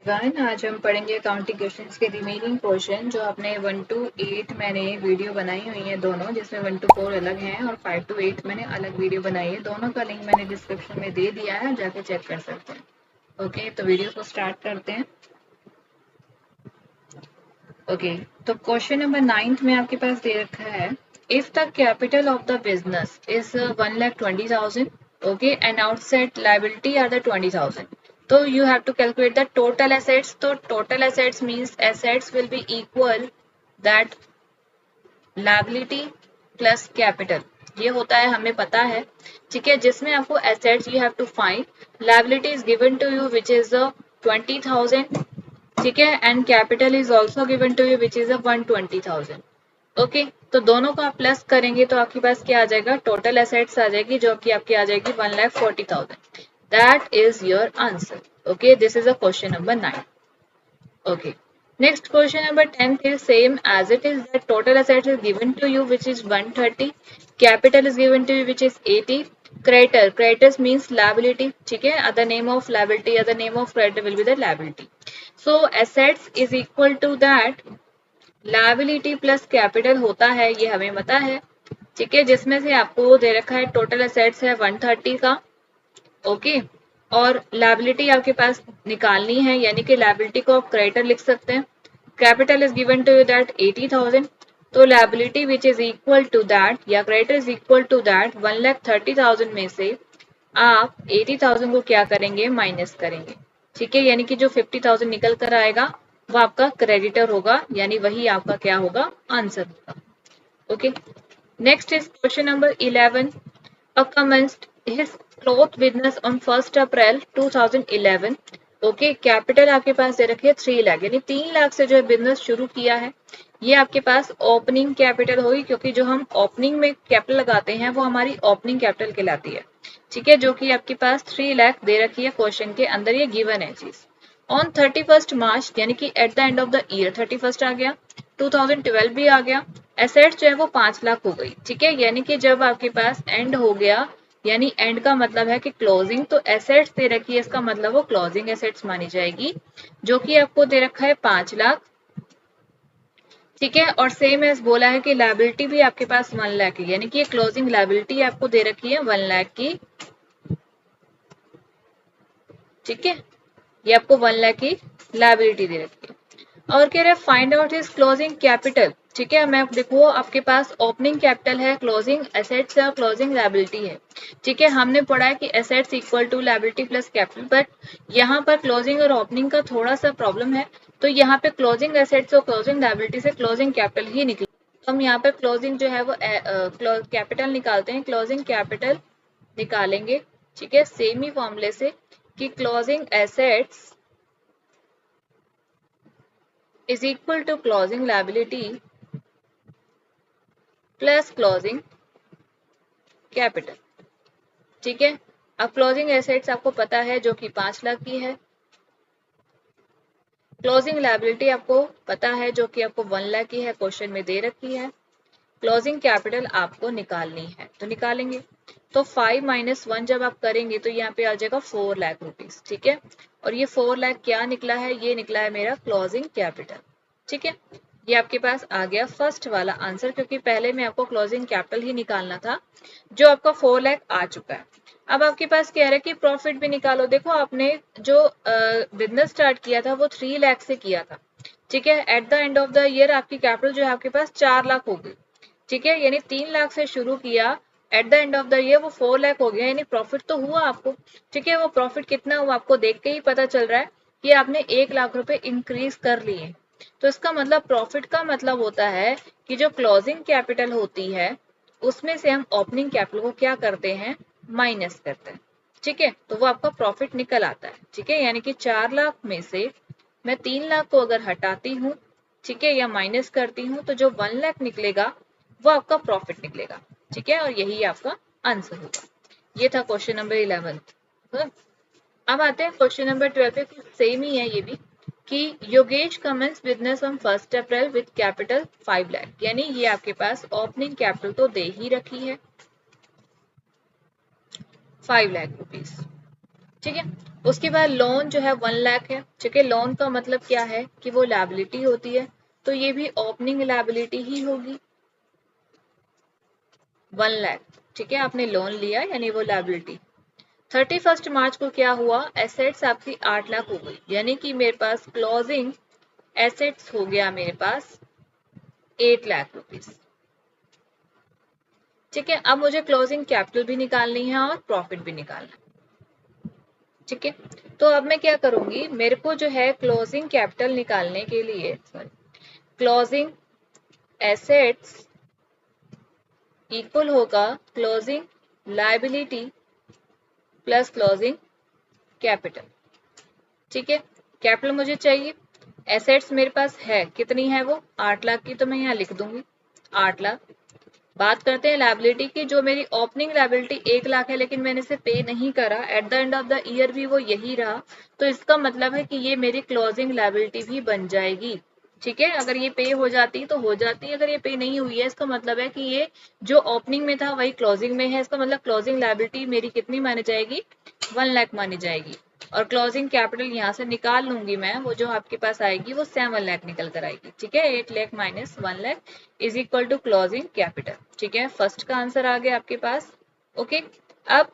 One आज हम पढ़ेंगे अकाउंटिंग क्वेश्चंस के रिमेनिंग पोर्शन जो आपने 1 to 8 मैंने वीडियो बनाई हुई है दोनों, जिसमें 1 to 4 अलग हैं और 5 to 8 मैंने अलग वीडियो बनाई है। दोनों का लिंक मैंने डिस्क्रिप्शन में दे दिया है, जाके चेक कर सकते हैं। ओके, तो वीडियो को स्टार्ट करते हैं। ओके, तो क्वेश्चन नंबर 9 में आपके पास दे रखा है, if the capital of the business is 1,20,000, okay, and outside liability are the 20,000, तो you have to calculate the total assets। तो total assets means assets will be equal that liability plus capital, ये होता है, हमें पता है, ठीक है। जिसमें आपको assets you have to find liability is given to you which is 20,000, ठीक है, and capital is also given to you which is 120,000। Okay, तो दोनों को आप प्लस करेंगे तो आपके पास क्या आ जाएगा, टोटल एसेट्स आ जाएगी जो कि आपकी आ जाएगी 1,40,000। That is your answer. Okay, this is a question number 9। Okay, next question number 10 is same as it is, that total assets is given to you which is 130, capital is given to you which is 80, creditors means liability, ठीक है, other name of liability, other name of creditor will be the liability। So assets is equal to that liability plus capital होता है, ये हमें पता है, ठीक है। जिसमें से आपको दे रखा है टोटल assets है 130 का, ओके, और लायबिलिटी आपके पास निकालनी है, यानी कि लायबिलिटी को आप क्रेडिटर लिख सकते हैं। Capital is given to you that 80,000, तो liability which is equal to that या creditor is equal to that 1,30,000 में से आप 80,000 को क्या करेंगे, माइनस करेंगे, ठीक है। यानी कि जो 50,000 निकल कर आएगा वो आपका क्रेडिटर होगा, यानी वही आपका क्या होगा, आंसर होगा। Okay, next is question number 11। commenced his cloth business on 1st April 2011। Okay, capital आपके पास दे रखी है 3 लाख, यानी 3 लाख से जो है बिजनेस शुरू किया है। ये आपके पास ओपनिंग कैपिटल होगी, क्योंकि जो हम ओपनिंग में कैपिटल लगाते हैं वो हमारी ओपनिंग कैपिटल कहलाती है, ठीक है, जो कि आपके पास 3 लाख दे रखी है, क्वेश्चन के अंदर ये गिवन है चीज। ऑन 31st मार्च, यानी कि at the end of the year 31st आ गया, 2012 भी आ गया, एसेट्स जो है वो 5 लाख हो गई, ठीक है। यानी कि जब आपके पास एंड हो गया, यानी एंड का मतलब है कि क्लोजिंग, तो एसेट्स दे रखी है, इसका मतलब वो क्लोजिंग एसेट्स मानी जाएगी, जो कि आपको दे रखा है 5 लाख, ठीक है। और सेम एज बोला है कि लायबिलिटी भी आपके पास 1 लाख है, यानी कि ये क्लोजिंग लायबिलिटी आपको दे रखी है 1 लाख की, ठीक है, ये आपको 1 लाख की लायबिलिटी दे रखी है। और कह रहे हैं find out his closing capital, ठीक है। मैं देखो आपके पास ओपनिंग कैपिटल है, क्लोजिंग एसेट्स है और क्लोजिंग लायबिलिटी है, ठीक है। हमने पढ़ा है कि assets equal to liability plus capital, but यहाँ पर क्लोजिंग और ओपनिंग का थोड़ा सा प्रॉब्लम है, तो यहाँ पे क्लोजिंग एसेट्स और क्लोजिंग लायबिलिटी से क्लोजिंग कैपिटल ही निकले। हम यहाँ पे क्लोजिंग जो है वो कैपिटल निकालते हैं, क्लोजिंग कैपिटल निकालेंगे, ठीक है, सेम ही फॉर्मूले से कि closing assets is equal to closing liability plus closing capital, ठीक है। अब क्लोजिंग एसेट्स आपको पता है जो कि 5 लाख की है, क्लोजिंग लायबिलिटी आपको पता है जो कि आपको 1 लाख की है, क्वेश्चन में दे रखी है, क्लोजिंग कैपिटल आपको निकालनी है, तो निकालेंगे। तो 5 - 1 जब आप करेंगे तो यहाँ पे आ जाएगा 4 लाख रुपीज, ठीक है। और ये 4 लाख क्या निकला है, ये निकला है मेरा क्लोजिंग कैपिटल, ठीक है। ये आपके पास आ गया फर्स्ट वाला आंसर, क्योंकि पहले में आपको क्लोजिंग कैपिटल ही निकालना था, जो आपका 4 लाख आ चुका है। अब आपके पास कह रहा है कि प्रॉफिट भी निकालो। देखो आपने जो बिजनेस स्टार्ट किया था वो 3 लाख से किया था, ठीक है। At the end of the year आपकी कैपिटल जो है आपके पास 4 लाख हो गई, ठीक है, यानी 3 लाख से शुरू किया, at the end of the year वो 4 लाख हो गया, यानी प्रॉफिट तो हुआ आपको, ठीक है। वो प्रॉफिट कितना हुआ आपको देख के ही पता चल रहा है कि आपने 1 लाख रुपए इंक्रीज कर लिए। तो इसका मतलब प्रॉफिट का मतलब होता है कि जो क्लोजिंग कैपिटल होती है उसमें से हम ओपनिंग कैपिटल को क्या करते हैं, माइनस करते हैं, ठीक है। तो वो आपका प्रॉफिट निकल आता है, ठीक है। यानी कि 4 लाख में से मैं 3 लाख को अगर हटाती हूँ, ठीक है, या माइनस करती हूँ, तो जो 1 लाख निकलेगा वो आपका प्रॉफिट निकलेगा, ठीक है, और यही आपका आंसर होगा। ये था क्वेश्चन नंबर 11। अब आते हैं क्वेश्चन नंबर 12 पे, सेम ही है ये भी, कि Yogesh commences business on 1st April with capital 5 lakh, यानी ये आपके पास ओपनिंग कैपिटल तो दे ही रखी है 5 लाख रुपीज, ठीक है। उसके बाद लोन जो है 1 लाख है, ठीक है। लोन का मतलब क्या है कि वो लायबिलिटी होती है, तो ये भी ओपनिंग लायबिलिटी ही होगी 1 लाख, ठीक है। आपने लोन लिया यानी वो लायबिलिटी। 31 मार्च को क्या हुआ, एसेट्स आपकी 8 लाख हो गई, यानी कि मेरे पास क्लोजिंग एसेट्स हो गया मेरे पास 8 लाख रुपीस, ठीक है। अब मुझे क्लोजिंग कैपिटल भी निकालनी है और प्रॉफिट भी निकालना है, ठीक है। तो अब मैं क्या करूंगी, मेरे को जो है क्लोजिंग कैपिटल निकालने के लिए क्लोजिंग एसेट्स इक्वल होगा closing liability plus closing capital, ठीक है। कैपिटल मुझे चाहिए, एसेट्स मेरे पास है, कितनी है वो 8 लाख की, तो मैं यहाँ लिख दूंगी 8 लाख। बात करते हैं लायबिलिटी की, जो मेरी ओपनिंग लायबिलिटी 1 लाख है लेकिन मैंने इसे पे नहीं करा, at the end of the year भी वो यही रहा, तो इसका मतलब है कि ये मेरी क्लोजिंग लायबिलिटी भी बन जाएगी, ठीक है। अगर ये पे हो जाती तो हो जाती, अगर ये पे नहीं हुई है इसका मतलब है कि ये जो ओपनिंग में था वही क्लोजिंग में है, इसका मतलब क्लोजिंग लायबिलिटी मेरी कितनी मानी जाएगी 1 लाख मानी जाएगी। और क्लोजिंग कैपिटल यहाँ से निकाल लूंगी मैं, वो जो आपके पास आएगी वो 7 लाख निकल कर आएगी, ठीक है। 8 lakh minus 1 lakh is equal to closing capital, ठीक है। फर्स्ट का आंसर आ गया आपके पास, ओके। अब